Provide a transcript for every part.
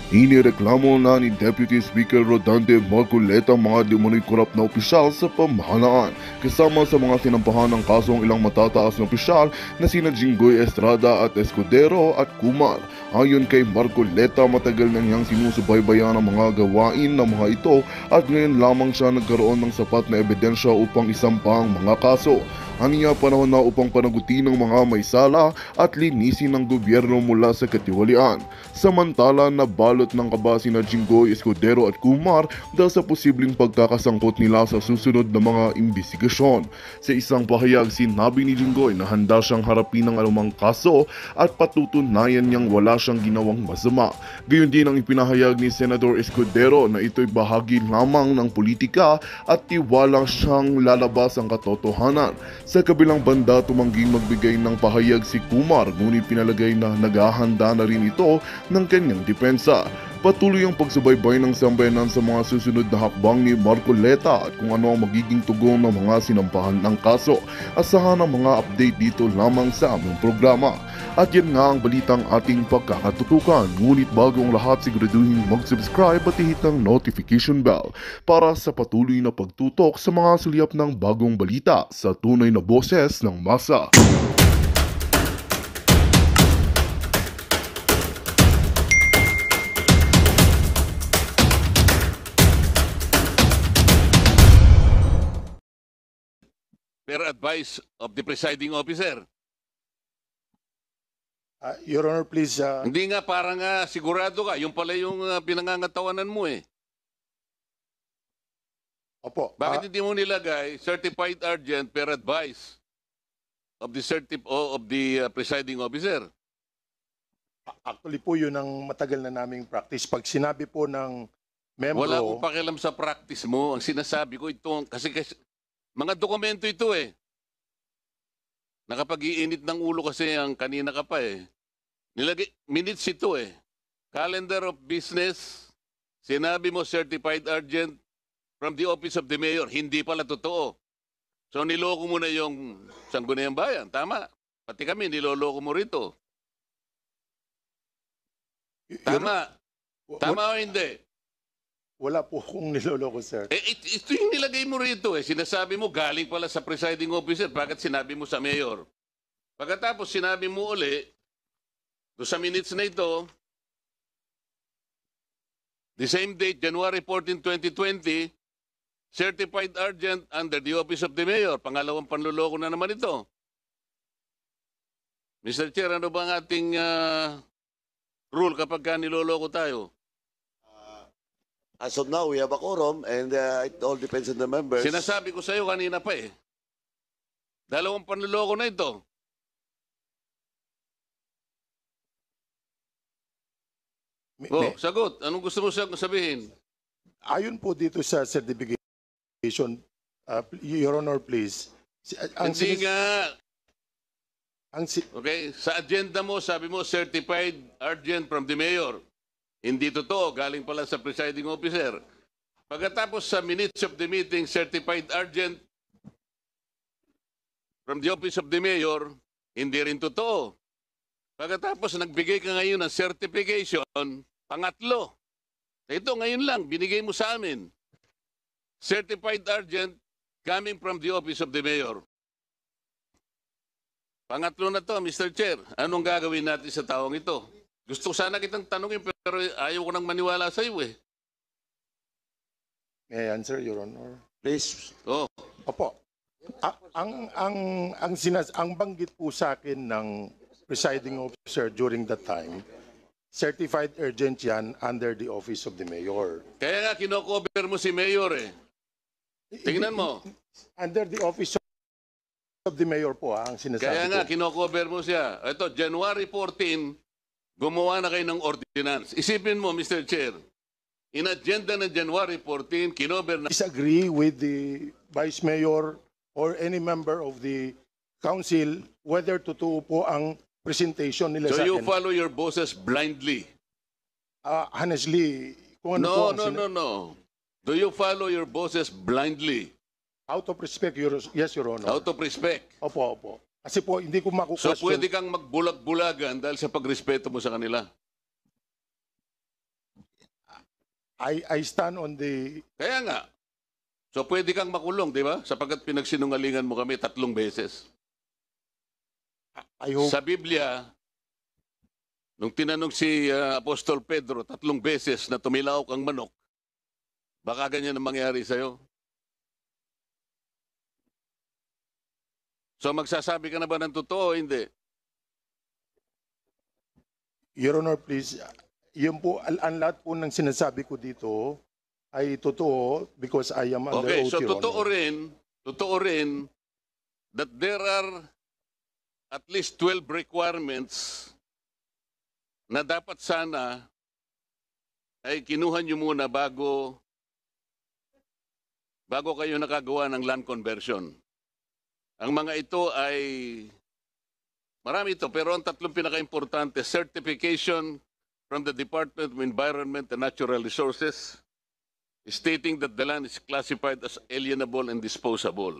Inireklamo na ni Deputy Speaker Rodante Marcoleta mga demonoy korap na opisyal sa pamahalaan. Kasama sa mga sinampahan ng kaso ang ilang matataas na opisyal na sina Jinggoy Estrada at Escudero at Kumar. Ayon kay Marcoleta, matagal na niyang sinusubaybayan ang mga gawain ng mga ito at ngayon lamang siya nagkaroon ng sapat na ebidensya upang isampang mga kaso. Aniya panahon na upang panagutin ng mga may sala at linisin ng gobyerno mula sa katiwalian. Samantala, nabalot ng kaba sina Jinggoy, Escudero at Kumar dahil sa posibleng pagkakasangkot nila sa susunod na mga imbestigasyon. Sa isang pahayag, sinabi ni Jinggoy na handa siyang harapin ng anumang kaso at patutunayan niyang wala siyang ginawang masama. Gayon din ang ipinahayag ni Senador Escudero na ito'y bahagi lamang ng politika at tiwalang siyang lalabas ang katotohanan. Sa kabilang banda, tumangging magbigay ng pahayag si Kumar, ngunit pinalagay na naghahanda na rin ito ng kanyang depensa. Patuloy ang pagsubaybay ng sambayanan sa mga susunod na hakbang ni Marcoleta at kung ano ang magiging tugon ng mga sinampahan ng kaso. Asahan ang mga update dito lamang sa aming programa. At yan nga ang balitang ating pagkakatutukan. Ngunit bago ang lahat, siguraduhin mag-subscribe at ihit ang notification bell para sa patuloy na pagtutok sa mga sulyap ng bagong balita sa tunay na boses ng masa. Per advice of the presiding officer. Your Honor, please. Hindi nga, parang sigurado ka. Yung pala yung pinangangatawanan mo eh. Opo. Bakit hindi mo nilagay certified urgent per advice of the presiding officer? Actually po yun ang matagal na naming practice. Pag sinabi po ng membro... Wala akong pakialam sa practice mo. Ang sinasabi ko ito, kasi mga dokumento ito eh. Nakapag-iinit ng ulo kasi ang kanina ka pa eh. Nilagay, minutes ito eh. Calendar of business, sinabi mo certified urgent from the office of the mayor. Hindi pala totoo. So niloko mo na yung Sangguniang Bayan. Tama. Pati kami, niloloko mo rito. Tama. Tama o hindi? Wala po akong niloloko, sir. Ito yung nilagay mo rito eh. Sinasabi mo galing pala sa presiding officer. Bakit sinabi mo sa mayor? Pagkatapos sinabi mo uli, doon sa minutes na ito, the same date, January 14, 2020, certified urgent under the office of the mayor. Pangalawang panluloko na naman ito. Mr. Chair, ano ba ang ating rule kapag niloloko tayo? As of now, we have a quorum and it all depends on the members. Sinasabi ko sa iyo kanina pa eh. Dalawang panluloko na ito. Sagot. Anong gusto mo sabihin? Ayon po dito sa certification, Your Honor, please. Hindi nga. Okay, sa agenda mo, sabi mo, certified urgent from the mayor. Hindi totoo, galing pala sa presiding officer. Pagkatapos sa minutes of the meeting, certified urgent from the office of the mayor, hindi rin totoo. Pagkatapos nagbigay ka ngayon ng certification, pangatlo. Ito ngayon lang, binigay mo sa amin. Certified urgent coming from the office of the mayor. Pangatlo na to, Mr. Chair. Anong gagawin natin sa taong ito? Gusto sana kitang tanungin pero ayaw ko nang maniwala sa iyo eh. May I answer, Your Honor? Please. Oh. Opo. Ang banggit po sa akin ng presiding officer during that time, certified urgent yan under the office of the mayor. Kaya nga kinocover mo si mayor eh. Tingnan mo. Under the office of the mayor po ang sinasabi Kaya nga ko. kinocover mo siya. Ito, January 14, gumawa na kayo ng ordinance. Isipin mo, Mr. Chair, in agenda ng January 14, kinover na... Disagree with the vice mayor or any member of the council whether totoo po ang presentation nila So sa you akin. follow your bosses blindly? Honestly, kung ano po No. Do you follow your bosses blindly? Out of respect, yes, Your Honor. Out of respect? Opo. Kasi po, hindi ko So makukwestiyon. pwede kang magbulag-bulagan dahil sa pagrespeto mo sa kanila? I stand on the Kaya nga. So pwede kang makulong, di ba? Sapagkat pinagsinungalingan mo kami 3 beses. I hope Sa Biblia, nung tinanong si Apostol Pedro 3 beses na tumilaok ang manok, baka ganyan ang mangyari sa'yo. So magsasabi ka na ba ng totoo o hindi? Your Honor, please, yun po, ang lahat po ng sinasabi ko dito ay totoo because I am under Okay, oath, so Your Honor. totoo rin that there are at least 12 requirements na dapat sana ay kinuha nyo muna bago kayo nakagawa ng land conversion. Ang mga ito ay marami ito, pero ang 3 pinaka-importante: certification from the Department of Environment and Natural Resources stating that the land is classified as alienable and disposable.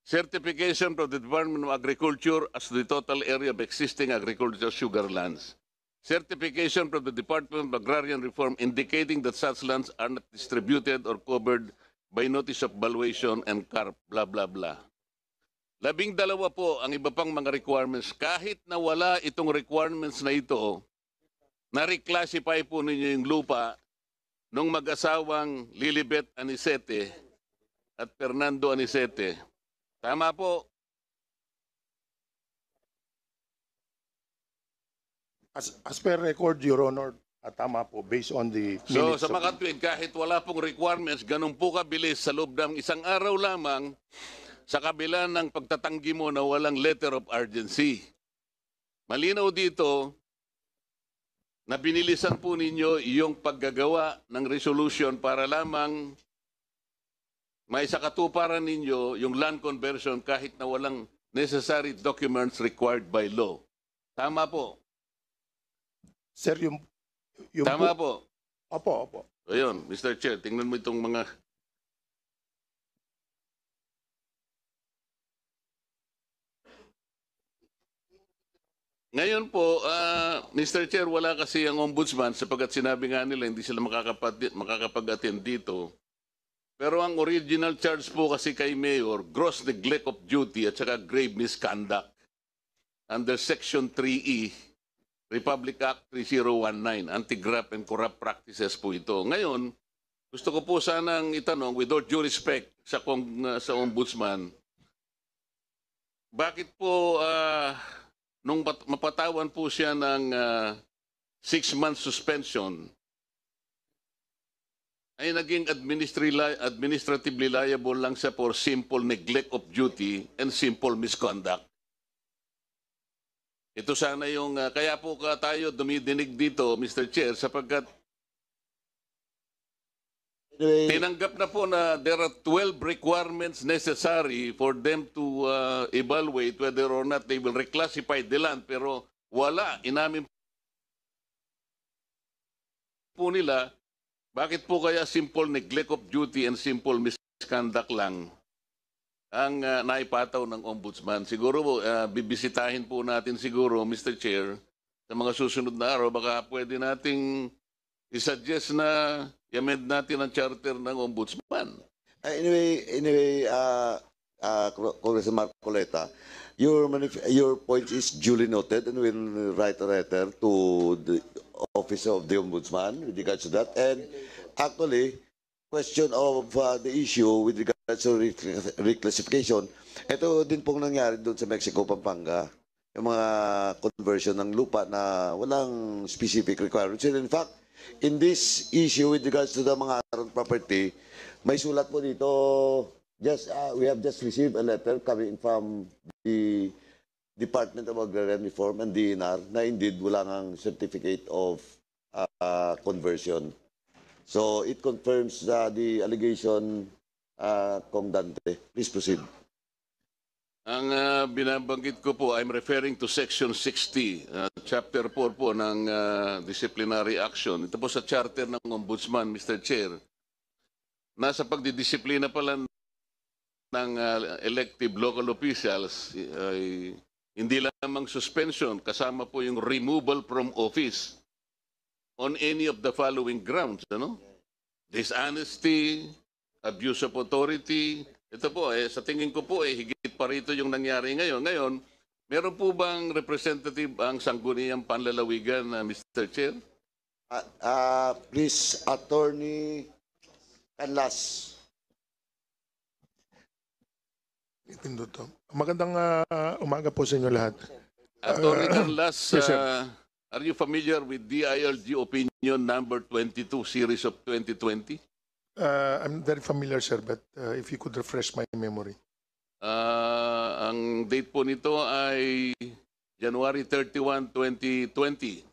Certification from the Department of Agriculture as the total area of existing agricultural sugar lands. Certification from the Department of Agrarian Reform indicating that such lands are not distributed or covered by notice of valuation and CARP, blah, blah, blah. 12 po ang iba pang mga requirements. Kahit na wala itong requirements na ito, na-reclassify po ninyo yung lupa nung mag-asawang Lilibet Anicete at Fernando Anicete. Tama po. As per record, Your Honor, tama po, based on the So minutes sa of- mga tuwid, kahit wala pong requirements, ganun po kabilis sa loob ng isang araw lamang, sa kabila ng pagtatanggi mo na walang letter of urgency. Malinaw dito na binilisan po ninyo yung paggagawa ng resolution para lamang may sakatuparan ninyo yung land conversion kahit na walang necessary documents required by law. Tama po. Sir, yung Tama po. Opo. So yun, Mr. Chair, tingnan mo itong mga... Ngayon po, Mr. Chair, wala kasi ang ombudsman sapagkat sinabi nga nila hindi sila makakapag-attend dito. Pero ang original charge po kasi kay Mayor, gross neglect of duty at saka grave misconduct under Section 3E, Republic Act 3019, Anti-Graft and Corrupt Practices po ito. Ngayon, gusto ko po sanang itanong, with all due respect sa ombudsman, bakit po nung mapatawan po siya ng 6-month suspension, ay naging administratively liable lang siya for simple neglect of duty and simple misconduct. Ito sana yung, kaya po tayo dumidinig dito, Mr. Chair, sapagkat tinanggap na po na there are 12 requirements necessary for them to evaluate whether or not they will reclassify the land, pero wala. Inamin po nila, bakit po kaya simple neglect of duty and simple misconduct lang ang naipataw ng ombudsman? Siguro bibisitahin po natin siguro, Mr. Chair, sa mga susunod na araw, baka pwede nating i-suggest na i-amend natin ang charter ng ombudsman. Anyway, Congressman Marcoleta, your point is duly noted, and we'll write a letter to the Office of the Ombudsman with regards to that. And actually, question of the issue with regards to reclassification, ito din pong nangyari doon sa Mexico, Pampanga, yung mga conversion ng lupa na walang specific requirements. And in fact, in this issue with regards to the mga property, may sulat po dito, we have just received a letter coming from the Department of Agrarian Reform and DNR na indeed wala ngang certificate of conversion. So it confirms the allegation, Kong Dante. Please proceed. Ang binabanggit ko po, I'm referring to Section 60, Chapter 4 po ng Disciplinary Action. Ito po sa charter ng Ombudsman, Mr. Chair. Nasa pagdidisiplina pala ng elective local officials, hindi lamang suspension, kasama po yung removal from office. on any of the following grounds, ano? Dishonesty, abuse of authority. Ito po, sa tingin ko po, higit pa rito yung nangyari ngayon. Ngayon, meron po bang representative ang Sangguniang Panlalawigan, Mr. Chair? Please, Attorney Canlas. Pinduto. Magandang umaga po sa inyo lahat. Attorney Carlas, yes, sir. are you familiar with DILG Opinion number 22, series of 2020? I'm very familiar, sir, but if you could refresh my memory. Ang date po nito ay January 31, 2020.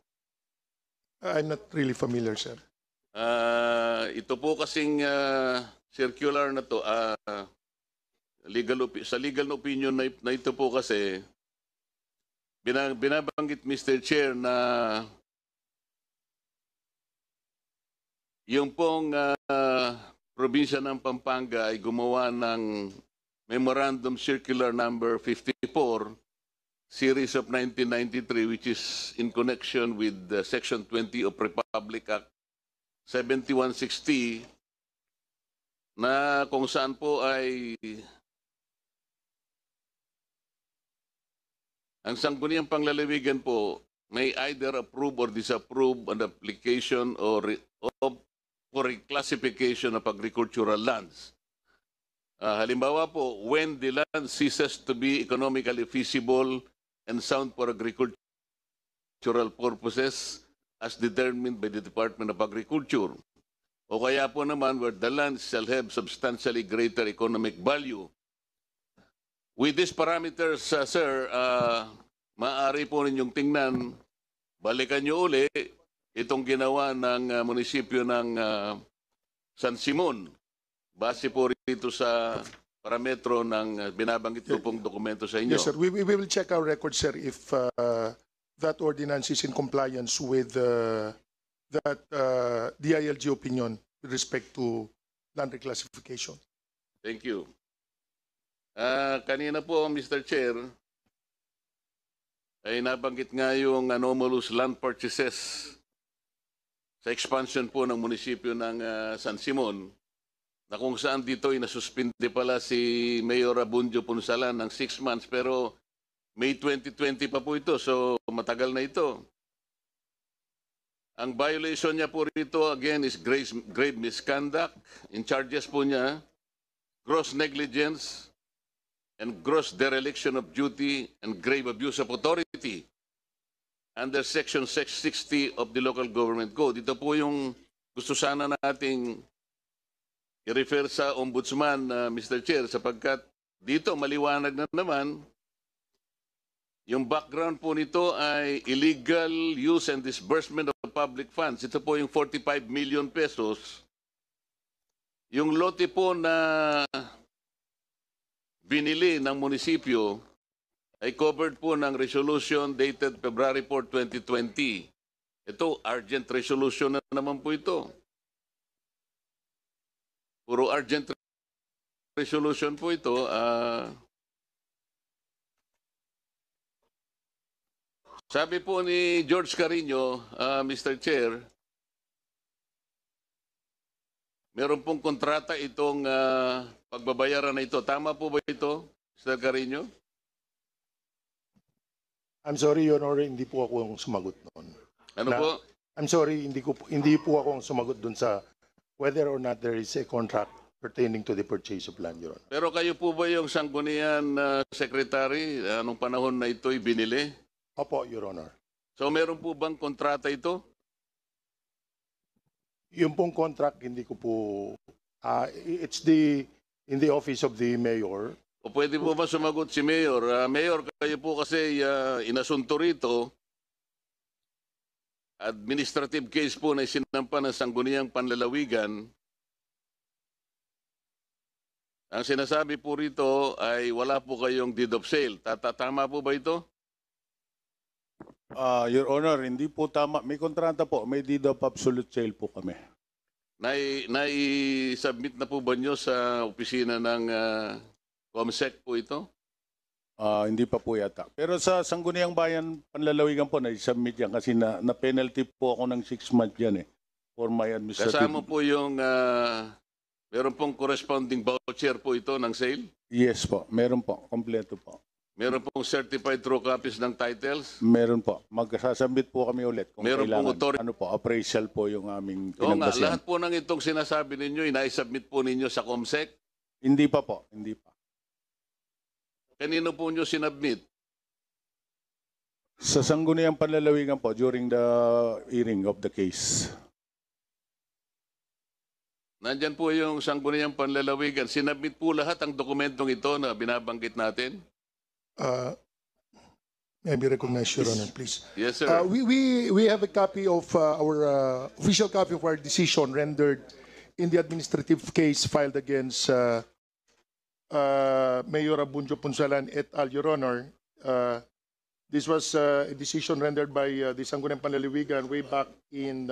I'm not really familiar, sir. Ito po kasing circular na to, sa legal na opinion na ito po kasi, binabanggit, Mr. Chair, na yung pong probinsya ng Pampanga ay gumawa ng Memorandum Circular number 54, series of 1993, which is in connection with Section 20 of Republic Act 7160, na kung saan po ay ang Sangguniang Panglalawigan po may either approve or disapprove an application or for reclassification of agricultural lands. Halimbawa po, when the land ceases to be economically feasible and sound for agricultural purposes as determined by the Department of Agriculture. O kaya po naman where the land shall have substantially greater economic value. With these parameters, sir, maaari po ninyong tingnan, balikan nyo uli itong ginawa ng munisipyo ng San Simon. Base po rito sa parametro ng binabanggit ko pong dokumento sa inyo. Yes, sir. We will check our record, sir, if that ordinance is in compliance with that DILG opinion with respect to land reclassification. Thank you. Kanina po, Mr. Chair, ay nabanggit nga yung anomalous land purchases sa expansion po ng munisipyo ng San Simon, na kung saan dito ay nasuspinde pala si Mayor Abundio Punsalan ng 6 months, pero May 2020 pa po ito, so matagal na ito. Ang violation niya po rito, again, is grave misconduct. In charges po niya, gross negligence, and gross dereliction of duty, and grave abuse of authority under Section 660 of the Local Government Code. Ito po yung gusto sana nating i-refer sa Ombudsman, Mr. Chair, sapagkat dito maliwanag na naman, yung background po nito ay illegal use and disbursement of public funds. Ito po yung 45 million pesos. Yung lote po na binili ng munisipyo ay covered po ng resolution dated February 4, 2020. Ito, urgent resolution na naman po ito. Puro urgent resolution po ito. Sabi po ni George Carino, Mr. Chair, meron pong kontrata itong pagbabayaran na ito. Tama po ba ito, Mr. Carino? I'm sorry, Your Honor, hindi po ako ang sumagot noon. Ano po? I'm sorry, hindi po ako ang sumagot doon sa whether or not there is a contract pertaining to the purchase of land, Your Honor. Pero kayo po ba yung Sangguniang Secretary anong panahon na ito'y binili? Opo, Your Honor. So meron po bang kontrata ito? Yung pong contract, hindi ko po, it's in the office of the mayor. O pwede po ba sumagot si Mayor? Mayor, kayo po kasi inasunto rito. Administrative case po na isinampa ng Sangguniang Panlalawigan. Ang sinasabi po rito ay wala po kayong deed of sale. Tama po ba ito? Your Honor, hindi po tama. May kontrata po. May deed of absolute sale po kami. Nai-submit na po ba nyo sa opisina ng COMSEC po ito? Hindi pa po yata. Pero sa Sangguniang Bayan, Panlalawigan po, na-submit yan kasi na-penalty po ako ng 6 months yan for my administrative. Kasama po yung, meron pong corresponding voucher po ito ng sale? Yes po, meron po. Kompleto po. Meron pong certified true copies ng titles? Meron po. Magsasubmit po kami ulit kung Meron pong kailangan. Ano po, appraisal po yung aming Oo nga, pinagbasihan. lahat po ng itong sinasabi ninyo, inai-submit po ninyo sa COMSEC? Hindi pa po, hindi pa. Kanino po nyo sinubmit? Sa Sangguniang Panlalawigan po during the hearing of the case. Nandyan po yung Sangguniang Panlalawigan. Sinubmit po lahat ang dokumentong ito na binabanggit natin? May I be recognized, Your Honor, please? Yes, sir. We have a copy of our official copy of our decision rendered in the administrative case filed against Mayor Abunjo Punsalan et al., Your Honor. This was a decision rendered by the Sangguniang Panlalawigan way back in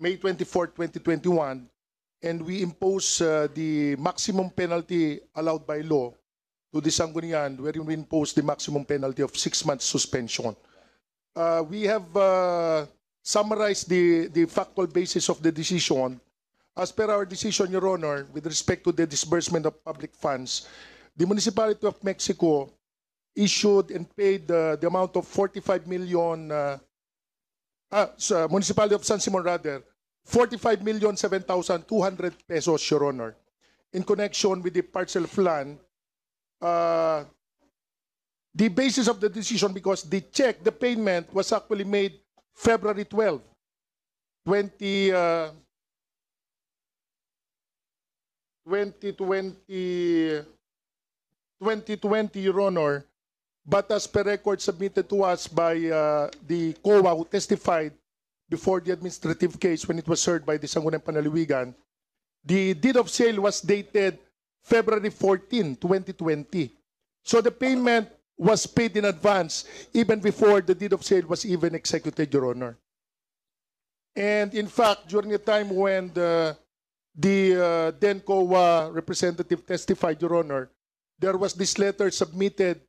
May 24, 2021, and we impose the maximum penalty allowed by law to the Sangguniang, wherein we impose the maximum penalty of 6 months suspension. We have summarized the factual basis of the decision. As per our decision, Your Honor, with respect to the disbursement of public funds, the Municipality of Mexico issued and paid the amount of 45 million, Municipality of San Simon rather, 45,007,200 pesos, Your Honor, in connection with the parcel plan. The basis of the decision, because the check, the payment was actually made February 12, 2020, Your Honor, but as per record submitted to us by the COA who testified before the administrative case when it was heard by the Sangguniang Panlalawigan, the deed of sale was dated February 14, 2020. So the payment was paid in advance even before the deed of sale was even executed, Your Honor. And in fact, during the time when the then COA representative testified, Your Honor, there was this letter submitted,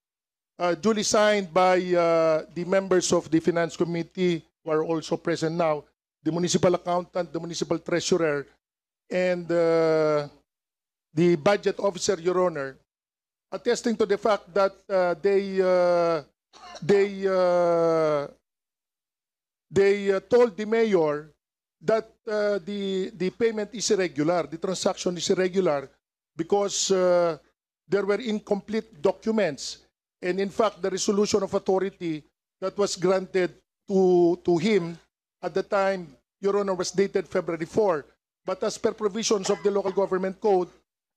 duly signed by the members of the Finance Committee who are also present now, the municipal accountant, the municipal treasurer, and the budget officer, Your Honor, attesting to the fact that they told the mayor that the payment is irregular, the transaction is irregular because there were incomplete documents. And in fact, the resolution of authority that was granted to him at the time, Your Honor, was dated February 4. But as per provisions of the Local Government Code,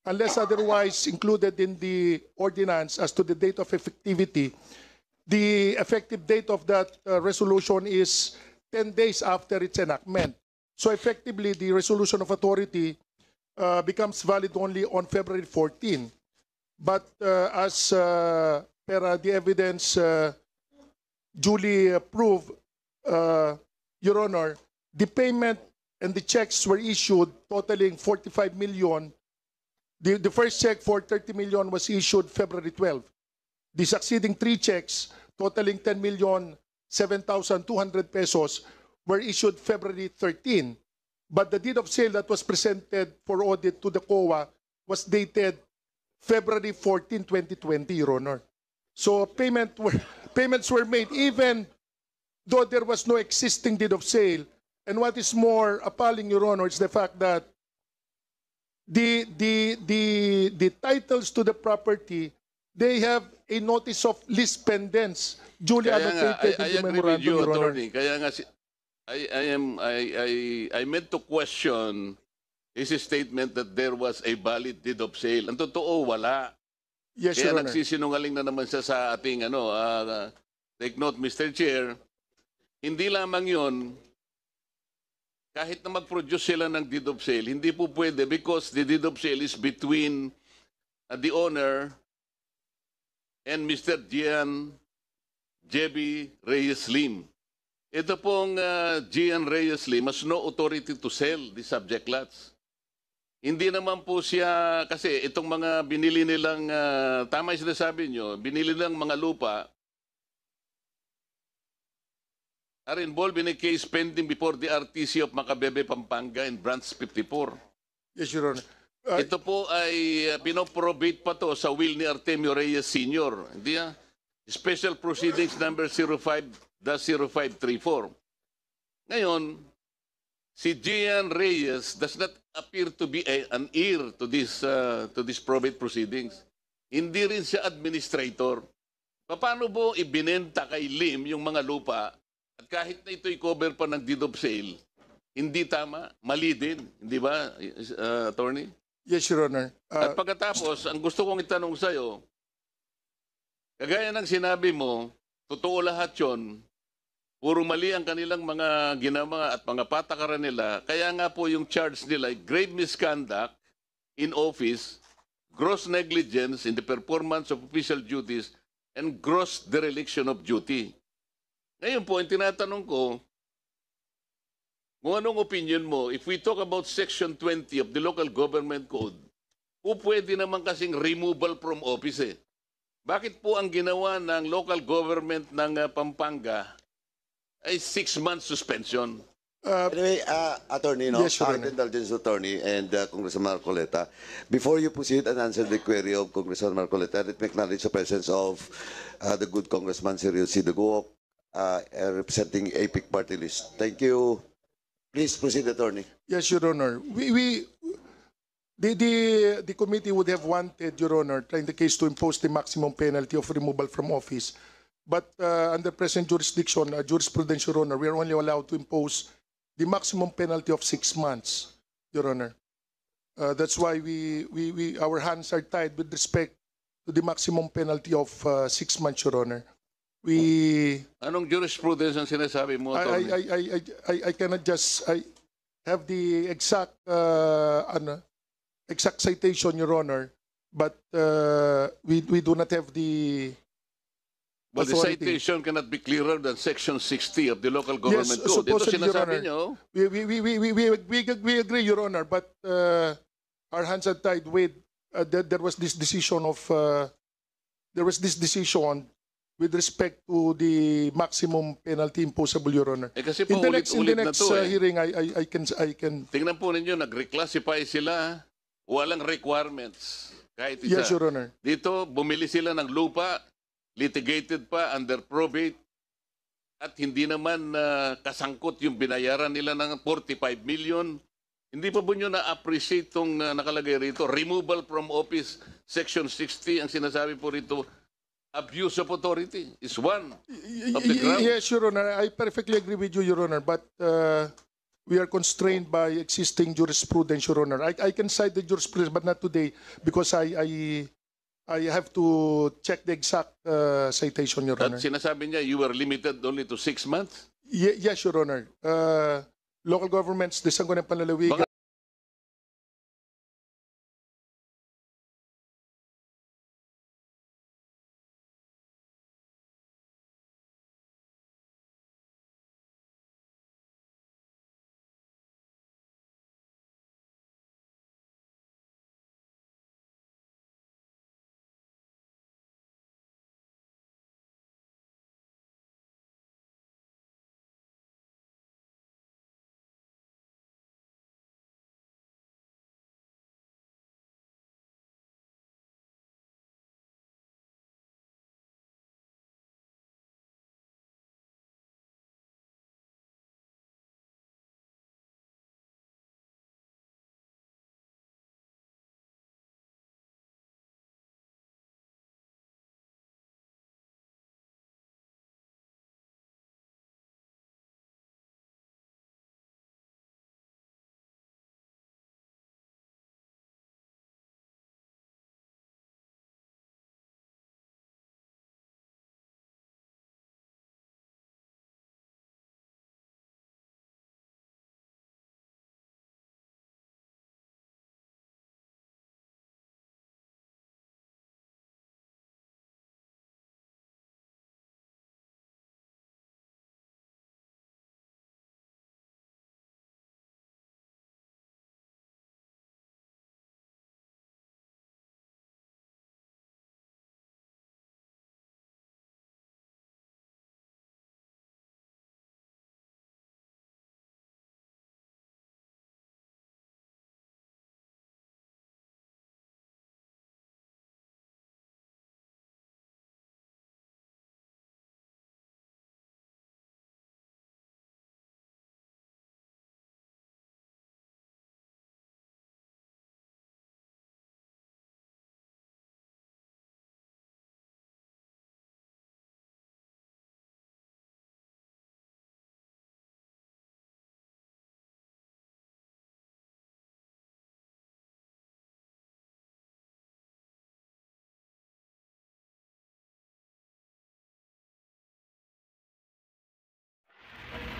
unless otherwise included in the ordinance as to the date of effectivity, the effective date of that resolution is 10 days after its enactment. So effectively, the resolution of authority becomes valid only on February 14. But as per the evidence duly proved, Your Honor, the payment and the checks were issued totaling 45 million. The first check for 30 million was issued February 12. The succeeding 3 checks totaling 10,007,200 pesos were issued February 13. But the deed of sale that was presented for audit to the COA was dated February 14, 2020, Your Honor. So payments were made even though there was no existing deed of sale. And what is more appalling, Your Honor, is the fact that the titles to the property, they have a notice of lease pendants duly annotated in the memorandum, Your Honor. Attorney. Kaya nga I meant to question his statement that there was a valid deed of sale. Ang totoo, wala. Yes, Kaya Your Honor. nagsisinungaling na naman siya sa ating take note, Mr. Chair. Hindi lamang yon, kahit na mag-produce sila ng deed of sale, hindi po pwede because the deed of sale is between the owner and Mr. Gian Jebi Reyes Lim. Ito pong Gian Reyes Lim has no authority to sell the subject lots. Hindi naman po siya, kasi itong mga binili nilang, tama yung sinasabi nyo, binili nilang mga lupa are involved in a case pending before the RTC of Macabebe, Pampanga in Branch 54. Yes, Your Honor. Ito po ay pinoprobate pa to sa will ni Artemio Reyes Sr. Hindi Special Proceedings number 05-0534. Ngayon, si Gian Reyes does not appear to be an heir to this probate proceedings. Hindi rin siya administrator. Paano po ibinenta kay Lim yung mga lupa at kahit na ito'y cover pa ng deed of sale, hindi tama, mali din, hindi ba, attorney? Yes, Your Honor. At pagkatapos, ang gusto kong itanong sa'yo, kagaya ng sinabi mo, totoo lahat yon, puro mali ang kanilang mga ginawa at mga patakaran nila, kaya nga po yung charge nila ay grave misconduct in office, gross negligence in the performance of official duties, and gross dereliction of duty. Ngayon po, ang tinatanong ko, kung anong opinion mo, if we talk about Section 20 of the Local Government Code, po pwede naman kasing removal from office eh. Bakit po ang ginawa ng local government ng Pampanga ay 6 months suspension? Anyway, Attorney, Yes, Your Art Honor. Intelligence Attorney and Congressman Marcoleta, before you proceed and answer the query of Congressman Marcoleta, let me acknowledge the presence of the good Congressman Cyril Sidugo, representing APIC Party List. Thank you. Please proceed, Attorney. Yes, Your Honor. The committee would have wanted, Your Honor, in the case to impose the maximum penalty of removal from office. But under present jurisdiction, jurisprudence, Your Honor, we are only allowed to impose the maximum penalty of 6 months, Your Honor. That's why our hands are tied with respect to the maximum penalty of 6 months, Your Honor. Anong jurisprudence ang sinasabi mo, attorney? I cannot just have the exact exact citation, Your Honor, but we do not have the Well, the authority. citation cannot be clearer than Section 60 of the Local Government Code. Ito supposedly, Your sinasabi Honor. nyo, We agree, Your Honor, but our hands are tied with there was this decision with respect to the maximum penalty imposable, Your Honor. kasi po In the next ulit-ulit na to eh. hearing, I can. Tingnan po ninyo, nag-reclassify sila, walang requirements. Kahit isa. Yes, Your Honor. Dito, bumili sila ng lupa, litigated pa under probate, at hindi naman kasangkot yung binayaran nila ng 45 million. Hindi pa po nyo na-appreciate itong nakalagay rito. Removal from office, Section 60, ang sinasabi po rito, abuse of authority is one of the grounds. Yes, Your Honor. I perfectly agree with you, Your Honor, but we are constrained by existing jurisprudence, Your Honor. I can cite the jurisprudence, but not today because I have to check the exact citation, Your At Honor. sinasabi niya, you were limited only to 6 months? Yes, Your Honor. Local governments, the Sangguniang Panlalawigan,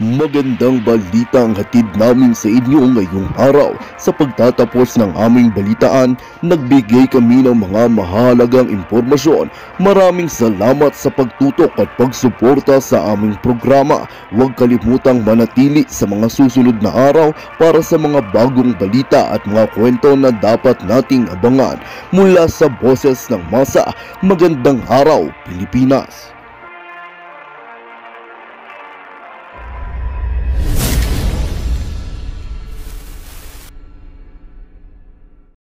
Magandang balita ang hatid namin sa inyo ngayong araw. Sa pagtatapos ng aming balitaan, nagbigay kami ng mga mahalagang impormasyon. Maraming salamat sa pagtutok at pagsuporta sa aming programa. Huwag kalimutang manatili sa mga susunod na araw para sa mga bagong balita at mga kwento na dapat nating abangan. Mula sa Boses ng Masa, magandang araw Pilipinas!